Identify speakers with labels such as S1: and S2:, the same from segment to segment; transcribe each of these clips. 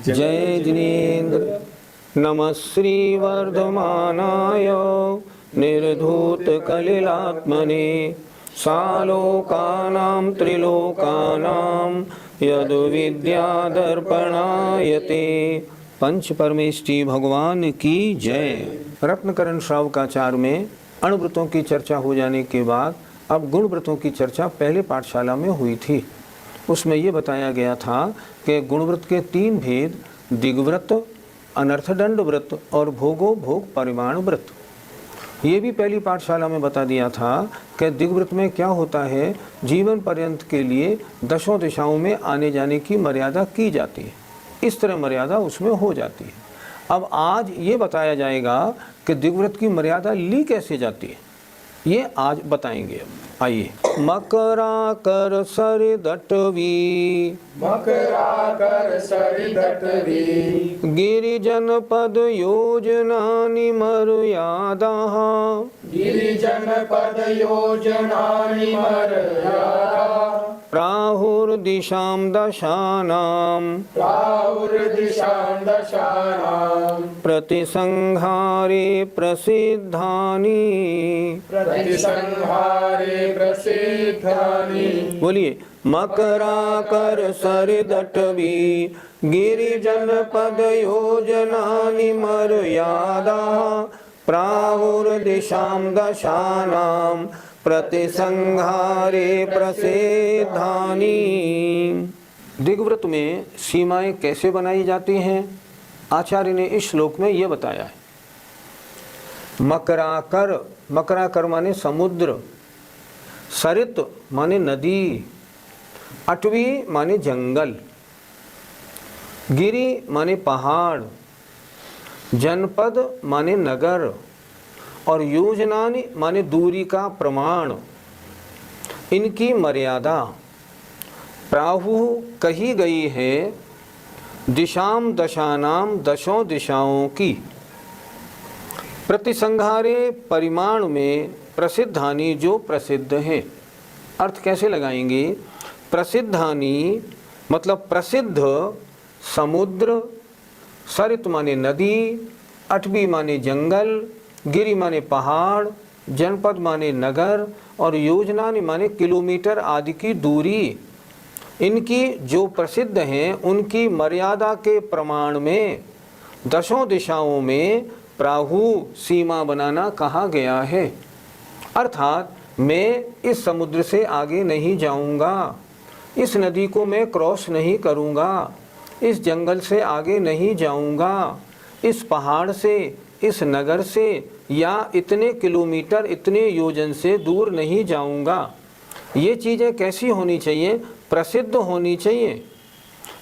S1: जय जिनेन्द्र। नमः श्री वर्धमानाय निर्धूतकलिलात्मने सालोकानां त्रिलोकानां यद्विद्यादर्पणायते। पंच परमेष्टि भगवान की जय। रत्नकरण श्रावकाचार में अणुव्रतों की चर्चा हो जाने के बाद अब गुण व्रतों की चर्चा पहले पाठशाला में हुई थी। उसमें ये बताया गया था कि गुणव्रत के तीन भेद, दिग्व्रत, अनर्थदंड व्रत और भोगो भोग परिमाण व्रत। ये भी पहली पाठशाला में बता दिया था कि दिग्व्रत में क्या होता है, जीवन पर्यंत के लिए दशों दिशाओं में आने जाने की मर्यादा की जाती है, इस तरह मर्यादा उसमें हो जाती है। अब आज ये बताया जाएगा कि दिग्व्रत की मर्यादा ली कैसे जाती है, ये आज बताएंगे। अब आइए। मकराकर सरिदटवी,
S2: मकराकर सरिदटवी,
S1: गिरिजन पद योजनानि मर्यादाः,
S2: गिरिजन पद योजनानि मर्यादाः,
S1: प्राहुर्दिशां दशानां,
S2: प्राहुर्दिशां दशानां,
S1: प्रतिसंहारे प्रसिद्धानि,
S2: प्रतिसंहारे प्रसिद्धानि।
S1: बोलिए। मकराकर सरिदटवी, गिरिजन पद योजनानि मर्यादाः, प्राहुर्दिशां दशानां, प्रतिसंहारे प्रसिद्धानि। दिग्व्रत में सीमाएं कैसे बनाई जाती हैं, आचार्य ने इस श्लोक में यह बताया है। मकराकर, मकराकर माने समुद्र, सरित माने नदी, अटवी माने जंगल, गिरि माने पहाड़, जनपद माने नगर और योजनानि माने दूरी का प्रमाण। इनकी मर्यादा प्राहु कही गई है दिशाम दशानाम, दशों दिशाओं की, प्रतिसंहारे परिमाण में प्रसिद्धानि जो प्रसिद्ध हैं। अर्थ कैसे लगाएंगे? प्रसिद्धानि मतलब प्रसिद्ध समुद्र, सरित माने नदी, अटवी माने जंगल, गिरि माने पहाड़, जनपद माने नगर और योजनानि माने किलोमीटर आदि की दूरी। इनकी जो प्रसिद्ध हैं उनकी मर्यादा के प्रमाण में दशों दिशाओं में प्राहु सीमा बनाना कहा गया है। अर्थात मैं इस समुद्र से आगे नहीं जाऊंगा, इस नदी को मैं क्रॉस नहीं करूंगा, इस जंगल से आगे नहीं जाऊंगा, इस पहाड़ से, इस नगर से या इतने किलोमीटर, इतने योजन से दूर नहीं जाऊंगा। ये चीज़ें कैसी होनी चाहिए? प्रसिद्ध होनी चाहिए।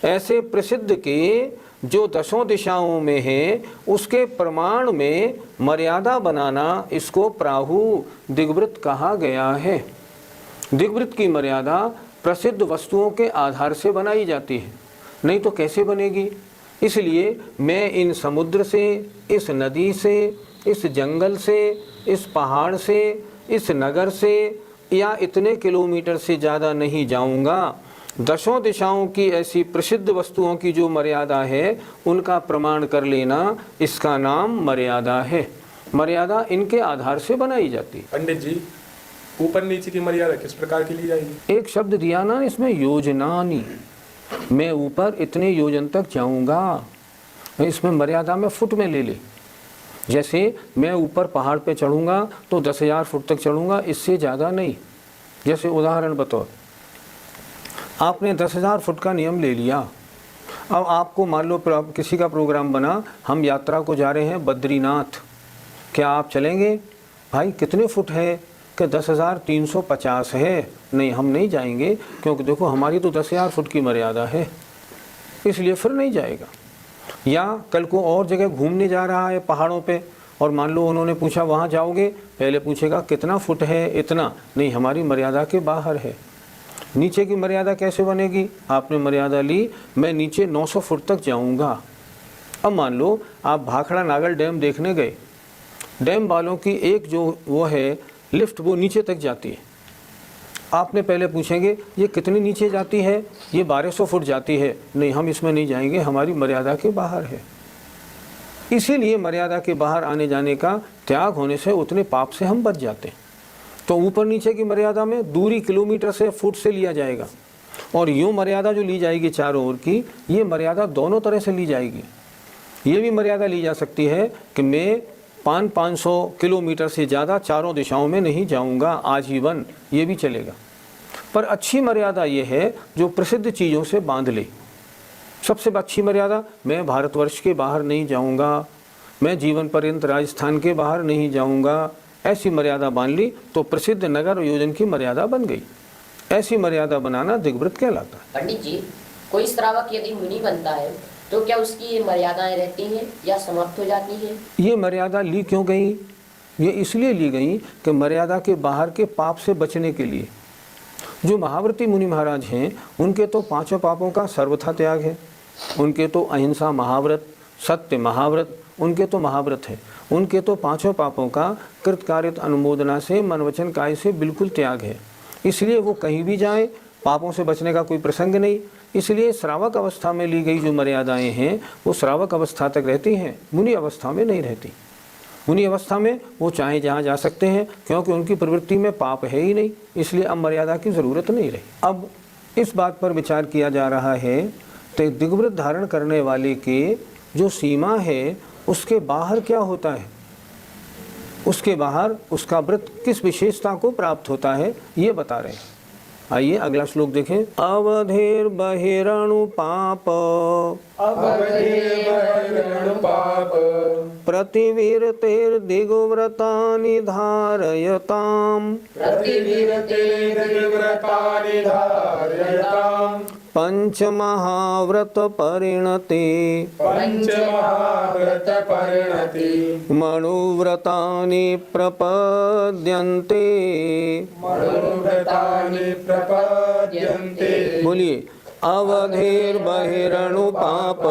S1: ऐसे प्रसिद्ध के जो दशों दिशाओं में है उसके प्रमाण में मर्यादा बनाना, इसको प्राहु दिग्व्रत कहा गया है। दिग्व्रत की मर्यादा प्रसिद्ध वस्तुओं के आधार से बनाई जाती है, नहीं तो कैसे बनेगी? इसलिए मैं इन समुद्र से, इस नदी से, इस जंगल से, इस पहाड़ से, इस नगर से या इतने किलोमीटर से ज़्यादा नहीं जाऊंगा। दशों दिशाओं की ऐसी प्रसिद्ध वस्तुओं की जो मर्यादा है उनका प्रमाण कर लेना, इसका नाम मर्यादा है। मर्यादा इनके आधार से बनाई जाती है।
S3: पंडित जी, ऊपर नीचे की मर्यादा किस प्रकार की ली जाएगी?
S1: एक शब्द दिया ना इसमें, योजनानी। मैं ऊपर इतने योजन तक जाऊंगा, इसमें मर्यादा में फुट में ले ले। जैसे मैं ऊपर पहाड़ पे चढ़ूंगा तो 10,000 फुट तक चढ़ूंगा, इससे ज़्यादा नहीं। जैसे उदाहरण बतौर आपने 10,000 फुट का नियम ले लिया। अब आपको मान लो किसी का प्रोग्राम बना, हम यात्रा को जा रहे हैं बद्रीनाथ, क्या आप चलेंगे? भाई कितने फुट है? कि 10,350 है। नहीं, हम नहीं जाएंगे, क्योंकि देखो हमारी तो 10,000 फुट की मर्यादा है, इसलिए फिर नहीं जाएगा। या कल को और जगह घूमने जा रहा है पहाड़ों पे, और मान लो उन्होंने पूछा वहाँ जाओगे, पहले पूछेगा कितना फुट है? इतना। नहीं, हमारी मर्यादा के बाहर है। नीचे की मर्यादा कैसे बनेगी? आपने मर्यादा ली, मैं नीचे 900 फुट तक जाऊँगा। अब मान लो आप भाखड़ा नागल डैम देखने गए, डैम वालों की एक जो वो है लिफ्ट, वो नीचे तक जाती है। आपने पहले पूछेंगे ये कितनी नीचे जाती है, ये 1200 फुट जाती है, नहीं हम इसमें नहीं जाएंगे, हमारी मर्यादा के बाहर है। इसीलिए मर्यादा के बाहर आने जाने का त्याग होने से उतने पाप से हम बच जाते हैं। तो ऊपर नीचे की मर्यादा में दूरी किलोमीटर से, फुट से लिया जाएगा, और यूँ मर्यादा जो ली जाएगी चारों ओर की, ये मर्यादा दोनों तरह से ली जाएगी। ये भी मर्यादा ली जा सकती है कि मैं 500 किलोमीटर से ज़्यादा चारों दिशाओं में नहीं जाऊंगा आजीवन, ये भी चलेगा। पर अच्छी मर्यादा ये है जो प्रसिद्ध चीज़ों से बांध ले। सबसे अच्छी मर्यादा, मैं भारतवर्ष के बाहर नहीं जाऊंगा, मैं जीवन पर्यंत राजस्थान के बाहर नहीं जाऊंगा, ऐसी मर्यादा बांध ली तो प्रसिद्ध नगर योजन की मर्यादा बन गई। ऐसी मर्यादा बनाना दिग्व्रत कहलाता है।
S4: पंडित जी, कोई श्रावक यदि मुनि बनता है तो क्या उसकी मर्यादाएं रहती हैं या समाप्त हो जाती हैं?
S1: ये मर्यादा ली क्यों गई? ये इसलिए ली गई कि मर्यादा के बाहर के पाप से बचने के लिए। जो महाव्रती मुनि महाराज हैं उनके तो 5 पापों का सर्वथा त्याग है, उनके तो अहिंसा महाव्रत, सत्य महाव्रत, उनके तो महाव्रत है, उनके तो 5 पापों का कृतकार्यत अनुमोदना से, मन वचन काय से बिल्कुल त्याग है। इसलिए वो कहीं भी जाएं, पापों से बचने का कोई प्रसंग नहीं। इसलिए श्रावक अवस्था में ली गई जो मर्यादाएं हैं वो श्रावक अवस्था तक रहती हैं, मुनि अवस्था में नहीं रहती। मुनि अवस्था में वो चाहे जहाँ जा सकते हैं, क्योंकि उनकी प्रवृत्ति में पाप है ही नहीं, इसलिए अब मर्यादा की ज़रूरत नहीं रही। अब इस बात पर विचार किया जा रहा है तो दिग्व्रत धारण करने वाले के जो सीमा है उसके बाहर क्या होता है, उसके बाहर उसका व्रत किस विशेषता को प्राप्त होता है, ये बता रहे हैं। आइए अगला श्लोक देखें। अवधेर बहिरणु पाप प्रतिवीरतेर दिग्व्रतानि धारयताम् पंचमहाव्रत परिणते मनुव्रतानि प्रपद्यन्ते। बोलिए, अवधेर बहिरणु पाप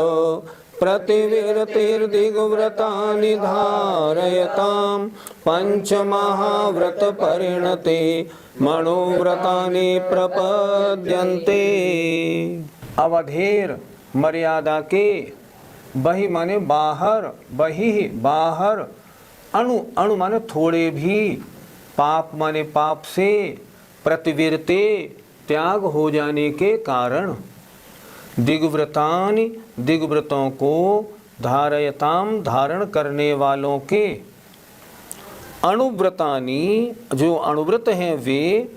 S1: प्रतिवीरतेर्दिग्व्रतानि धारयताम् पंचमहाव्रत परिणते मनोव्रतानि प्रपद्यन्ते। अवधेर मर्यादा के, बहि माने बाहर, बहि बाहर, अणु अणु माने थोड़े भी, पाप माने पाप से, प्रतिवीरते त्याग हो जाने के कारण, दिग्व्रतानि दिग्व्रतों को, धारयताम धारण करने वालों के, अणुव्रतानि जो अणुव्रत हैं वे,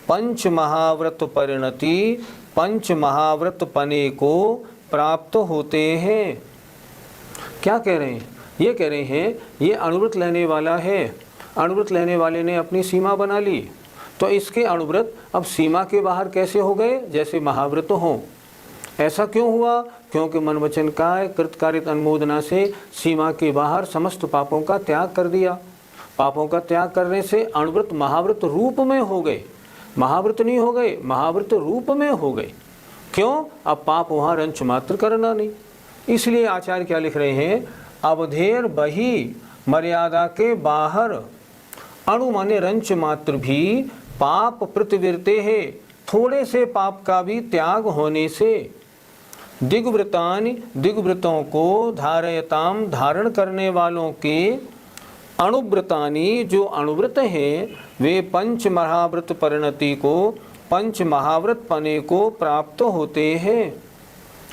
S1: पंच महाव्रत परिणति पंच महाव्रत पने को प्राप्त होते हैं। क्या कह रहे हैं? ये कह रहे हैं ये अणुव्रत लेने वाला है, अणुव्रत लेने वाले ने अपनी सीमा बना ली, तो इसके अणुव्रत अब सीमा के बाहर कैसे हो गए? जैसे महाव्रत हों। ऐसा क्यों हुआ? क्योंकि मन वचन काय कृतकार्यत अनुमोदना से सीमा के बाहर समस्त पापों का त्याग कर दिया। पापों का त्याग करने से अणुव्रत महाव्रत रूप में हो गए, महाव्रत नहीं हो गए, महाव्रत रूप में हो गए। क्यों? अब पाप वहाँ रंच मात्र करना नहीं। इसलिए आचार्य क्या लिख रहे हैं? अवधेर बही, मर्यादा के बाहर, अणु माने रंच मात्र भी पाप प्रतिवीरते है, थोड़े से पाप का भी त्याग होने से, दिग्व्रतानि दिग्व्रतों को, धारयताम धारण करने वालों के, अणुव्रतानि जो अणुव्रत हैं वे पंच महाव्रत परिणति को, पंच महाव्रत पने को प्राप्त होते हैं।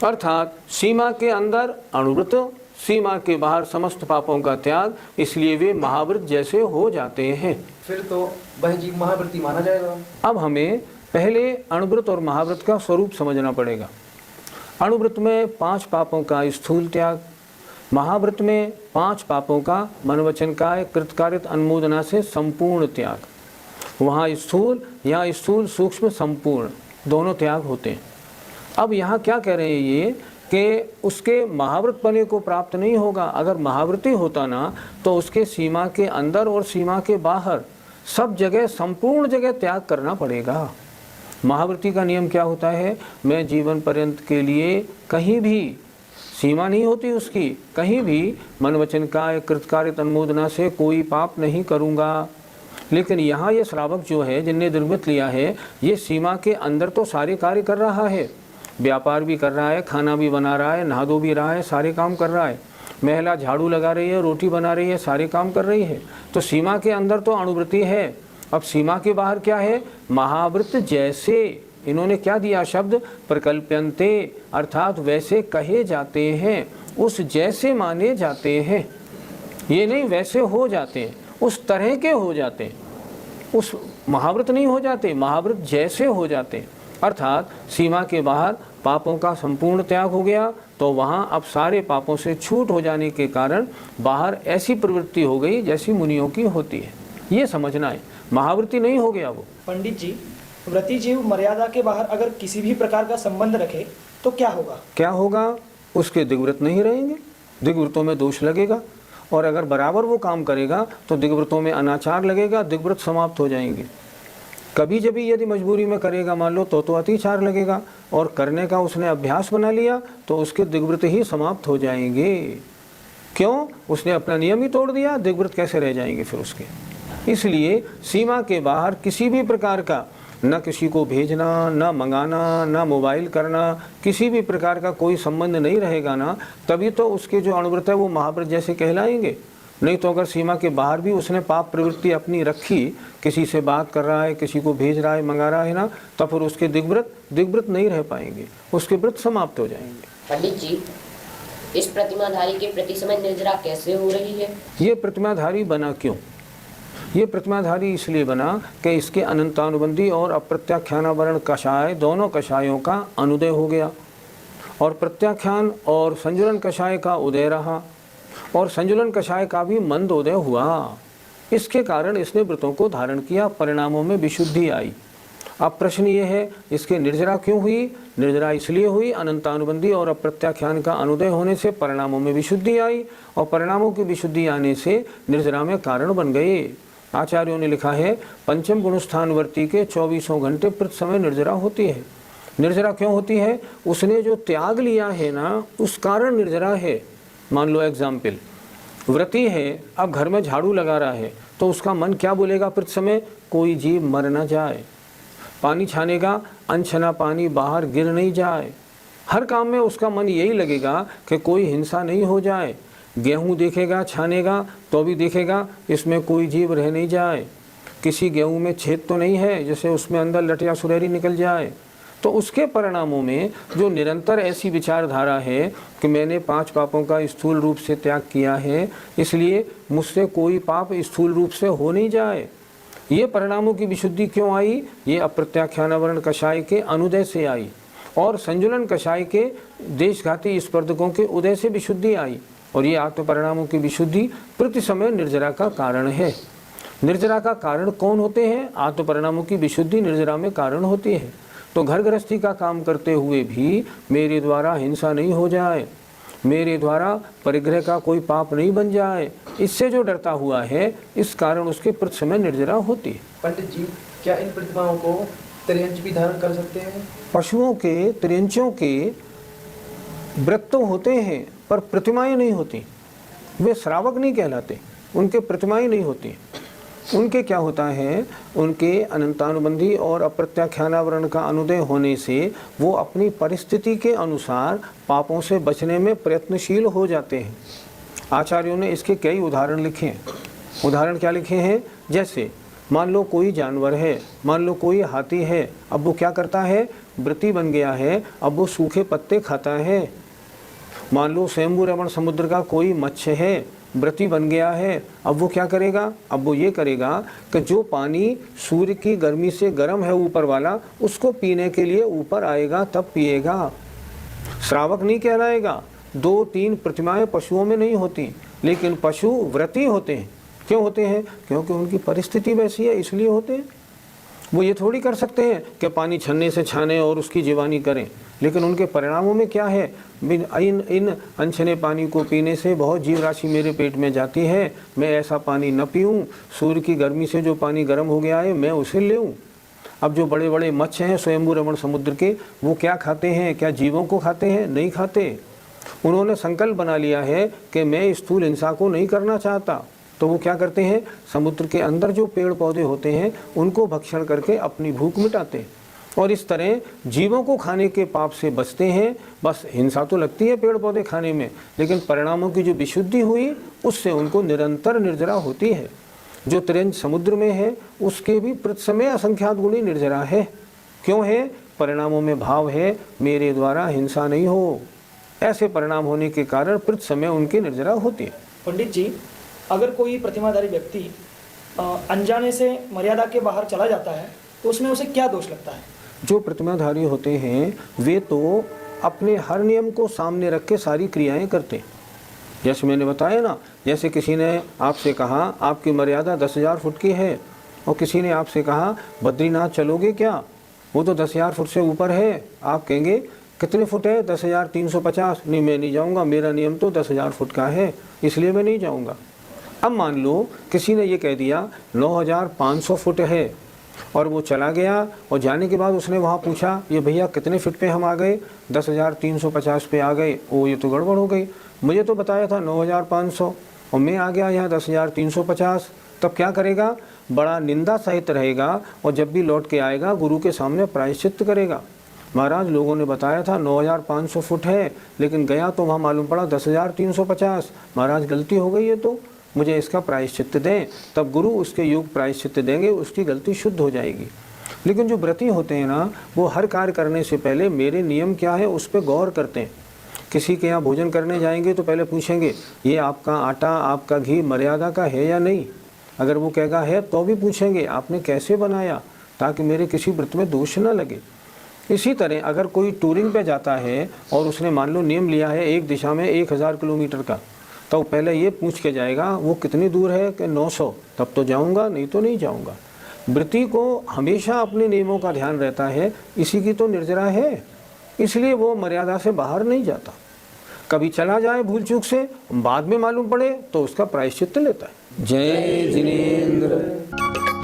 S1: अर्थात सीमा के अंदर अणुव्रत, सीमा के बाहर समस्त पापों का त्याग, इसलिए वे महाव्रत जैसे हो जाते हैं।
S5: फिर तो वह जीव महाव्रती माना जाएगा।
S1: अब हमें पहले अणुव्रत और महाव्रत का स्वरूप समझना पड़ेगा। अणुव्रत में 5 पापों का स्थूल त्याग, महाव्रत में 5 पापों का मन वचन काय कृतकार्यत अनुमोदना से संपूर्ण त्याग। वहाँ स्थूल, यहाँ स्थूल सूक्ष्म संपूर्ण दोनों त्याग होते हैं। अब यहाँ क्या कह रहे हैं ये कि उसके महाव्रत पने को प्राप्त नहीं होगा। अगर महाव्रती होता ना तो उसके सीमा के अंदर और सीमा के बाहर सब जगह, संपूर्ण जगह त्याग करना पड़ेगा। महाव्रती का नियम क्या होता है? मैं जीवन पर्यंत के लिए कहीं भी, सीमा नहीं होती उसकी, कहीं भी मन वचन काय कृतकार्यत अनुमोदना से कोई पाप नहीं करूँगा। लेकिन यहाँ ये श्रावक जो है जिनने दीर्घवृत्त लिया है, ये सीमा के अंदर तो सारे कार्य कर रहा है, व्यापार भी कर रहा है, खाना भी बना रहा है, नहा धो भी रहा है, सारे काम कर रहा है। महिला झाड़ू लगा रही है, रोटी बना रही है, सारे काम कर रही है। तो सीमा के अंदर तो अणुवृत्ति है। अब सीमा के बाहर क्या है? महावृत्त जैसे, इन्होंने क्या दिया शब्द? प्रकल्प्यन्ते, अर्थात वैसे कहे जाते हैं, उस जैसे माने जाते हैं। ये नहीं वैसे हो जाते हैं, उस तरह के हो जाते हैं, उस महावृत्त नहीं हो जाते, महावृत्त जैसे हो जाते हैं। अर्थात सीमा के बाहर पापों का संपूर्ण त्याग हो गया, तो वहाँ अब सारे पापों से छूट हो जाने के कारण बाहर ऐसी प्रवृत्ति हो गई जैसी मुनियों की होती है। ये समझना है, महावृत्ति नहीं हो गया वो।
S6: पंडित जी, व्रती जीव मर्यादा के बाहर अगर किसी भी प्रकार का संबंध रखे तो क्या होगा?
S1: क्या होगा? उसके दिग्व्रत नहीं रहेंगे, दिग्व्रतों में दोष लगेगा। और अगर बराबर वो काम करेगा तो दिग्व्रतों में अनाचार लगेगा, दिग्व्रत समाप्त हो जाएंगे। कभी जब यदि मजबूरी में करेगा मान लो तो अतिचार लगेगा, और करने का उसने अभ्यास बना लिया तो उसके दिग्व्रत ही समाप्त हो जाएंगे। क्यों? उसने अपना नियम ही तोड़ दिया, दिग्व्रत कैसे रह जाएंगे फिर उसके। इसलिए सीमा के बाहर किसी भी प्रकार का न किसी को भेजना, न मंगाना, न मोबाइल करना, किसी भी प्रकार का कोई संबंध नहीं रहेगा ना, तभी तो उसके जो अणुव्रत है वो महाव्रत जैसे कहलाएंगे। नहीं तो अगर सीमा के बाहर भी उसने पाप प्रवृत्ति अपनी रखी, किसी से बात कर रहा है, किसी को भेज रहा है, मंगा रहा है ना, तब फिर उसके दिग्व्रत नहीं रह पाएंगे, उसके व्रत समाप्त हो जाएंगे।
S4: पंडित जी, इस प्रतिमाधारी के प्रति समय निर्जरा कैसे हो रही है?
S1: ये प्रतिमाधारी बना क्यों? ये प्रतिमाधारी इसलिए बना कि इसके अनंतानुबंधी और अप्रत्याख्यानावरण कषाय, दोनों कषायों का अनुदय हो गया, और प्रत्याख्यान और संजुलन कषाय का उदय रहा, और संजुलन कषाय का भी मंद उदय हुआ। इसके कारण इसने व्रतों को धारण किया, परिणामों में विशुद्धि आई। अब प्रश्न ये है, इसके निर्जरा क्यों हुई? निर्जरा इसलिए हुई, अनंतानुबंधी और अप्रत्याख्यान का अनुदय होने से परिणामों में विशुद्धि आई, और परिणामों की विशुद्धि आने से निर्जरा में कारण बन गए। आचार्यों ने लिखा है, पंचम गुणस्थानवर्ती के 24 घंटे प्रति समय निर्जरा होती है। निर्जरा क्यों होती है? उसने जो त्याग लिया है ना, उस कारण निर्जरा है। मान लो एग्जाम्पल, व्रती है, अब घर में झाड़ू लगा रहा है, तो उसका मन क्या बोलेगा प्रति समय? कोई जीव मर ना जाए। पानी छानेगा, अनछना पानी बाहर गिर नहीं जाए। हर काम में उसका मन यही लगेगा कि कोई हिंसा नहीं हो जाए। गेहूं देखेगा, छानेगा तो भी देखेगा इसमें कोई जीव रह नहीं जाए, किसी गेहूं में छेद तो नहीं है जैसे उसमें अंदर लटिया सुरहरी निकल जाए। तो उसके परिणामों में जो निरंतर ऐसी विचारधारा है कि मैंने 5 पापों का स्थूल रूप से त्याग किया है, इसलिए मुझसे कोई पाप स्थूल रूप से हो नहीं जाए, ये परिणामों की विशुद्धि क्यों आई? ये अप्रत्याख्यानावरण कषाय के अनुदय से आई, और संजुलन कषाय के देशघाती स्पर्धकों के उदय से विशुद्धि आई। और ये आत्म परिणामों की विशुद्धि प्रति समय निर्जरा का कारण है। निर्जरा का कारण कौन होते हैं? आत्म परिणामों की विशुद्धि निर्जरा में कारण होती है। तो घर गृहस्थी का काम करते हुए भी मेरे द्वारा हिंसा नहीं हो जाए, मेरे द्वारा परिग्रह का कोई पाप नहीं बन जाए, इससे जो डरता हुआ है, इस कारण उसके प्रति समय निर्जरा होती है।
S5: पंडित जी, क्या इन प्रतिमाओं को त्रियंच भी धारण कर सकते हैं?
S1: पशुओं के, त्रियंचों के व्रत तो होते हैं पर प्रतिमाएं नहीं होती, वे श्रावक नहीं कहलाते, उनके प्रतिमाएं नहीं होती। उनके क्या होता है? उनके अनंतानुबंधी और अप्रत्याख्यानावरण का अनुदय होने से वो अपनी परिस्थिति के अनुसार पापों से बचने में प्रयत्नशील हो जाते हैं। आचार्यों ने इसके कई उदाहरण लिखे हैं। उदाहरण क्या लिखे हैं? जैसे मान लो कोई जानवर है, मान लो कोई हाथी है, अब वो क्या करता है? व्रती बन गया है, अब वो सूखे पत्ते खाता है। मान लो स्वयंभू रमण समुद्र का कोई मत्स्य है, व्रती बन गया है, अब वो क्या करेगा? अब वो ये करेगा कि जो पानी सूर्य की गर्मी से गर्म है ऊपर वाला, उसको पीने के लिए ऊपर आएगा तब पिएगा, श्रावक नहीं कहलाएगा। 2-3 प्रतिमाएं पशुओं में नहीं होती, लेकिन पशु व्रती होते हैं। क्यों होते हैं? क्योंकि उनकी परिस्थिति वैसी है, इसलिए होते हैं। वो ये थोड़ी कर सकते हैं कि पानी छन्ने से छाने और उसकी जीवानी करें, लेकिन उनके परिणामों में क्या है? इन अनछने पानी को पीने से बहुत जीव राशि मेरे पेट में जाती है, मैं ऐसा पानी न पीऊँ, सूर्य की गर्मी से जो पानी गर्म हो गया है मैं उसे लेऊँ। अब जो बड़े बड़े मत्स्य हैं स्वयंभू रमण समुद्र के, वो क्या खाते हैं? क्या जीवों को खाते हैं? नहीं खाते। उन्होंने संकल्प बना लिया है कि मैं स्थूल हिंसा को नहीं करना चाहता, तो वो क्या करते हैं, समुद्र के अंदर जो पेड़ पौधे होते हैं उनको भक्षण करके अपनी भूख मिटाते हैं और इस तरह जीवों को खाने के पाप से बचते हैं। बस हिंसा तो लगती है पेड़ पौधे खाने में, लेकिन परिणामों की जो विशुद्धि हुई उससे उनको निरंतर निर्जरा होती है। जो तिरंज समुद्र में है उसके भी प्रतसमय असंख्यात गुणी निर्जरा है। क्यों है? परिणामों में भाव है, मेरे द्वारा हिंसा नहीं हो। ऐसे परिणाम होने के कारण प्रतसमय उनकी निर्जरा होती है।
S6: पंडित जी, अगर कोई प्रतिमाधारी व्यक्ति अनजाने से मर्यादा के बाहर चला जाता है तो उसमें उसे क्या दोष लगता है?
S1: जो प्रतिमाधारी होते हैं वे तो अपने हर नियम को सामने रख के सारी क्रियाएं करते हैं। जैसे मैंने बताया ना, जैसे किसी ने आपसे कहा आपकी मर्यादा 10,000 फुट की है और किसी ने आपसे कहा बद्रीनाथ चलोगे क्या, वो तो 10,000 फुट से ऊपर है। आप कहेंगे कितने फुट है? 10,350। नहीं, मैं नहीं जाऊंगा, मेरा नियम तो 10,000 फुट का है, इसलिए मैं नहीं जाऊंगा। अब मान लो किसी ने ये कह दिया 9,500 फुट है और वो चला गया और जाने के बाद उसने वहाँ पूछा ये भैया कितने फुट पे हम आ गए? 10,350 पे आ गए। ओ, ये तो गड़बड़ हो गई, मुझे तो बताया था 9,500 और मैं आ गया यहाँ 10,350। तब क्या करेगा? बड़ा निंदा सहित रहेगा और जब भी लौट के आएगा गुरु के सामने प्रायश्चित्त करेगा। महाराज, लोगों ने बताया था 9,500 फुट है, लेकिन गया तो वहाँ मालूम पड़ा 10,350। महाराज, गलती हो गई है, तो मुझे इसका प्रायश्चित्त दें। तब गुरु उसके योग प्रायश्चित्त देंगे, उसकी गलती शुद्ध हो जाएगी। लेकिन जो व्रती होते हैं ना, वो हर कार्य करने से पहले मेरे नियम क्या है उस पर गौर करते हैं। किसी के यहाँ भोजन करने जाएंगे तो पहले पूछेंगे ये आपका आटा, आपका घी मर्यादा का है या नहीं। अगर वो कहेगा है तो भी पूछेंगे आपने कैसे बनाया, ताकि मेरे किसी व्रत में दोष न लगे। इसी तरह अगर कोई टूरिंग पे जाता है और उसने मान लो नियम लिया है एक दिशा में 1,000 किलोमीटर का, तो पहले ये पूछ के जाएगा वो कितनी दूर है कि 900, तब तो जाऊंगा, नहीं तो नहीं जाऊंगा। व्रती को हमेशा अपने नियमों का ध्यान रहता है, इसी की तो निर्जरा है, इसलिए वो मर्यादा से बाहर नहीं जाता। कभी चला जाए भूल चूक से, बाद में मालूम पड़े तो उसका प्रायश्चित्त लेता है। जय जिनेंद्र।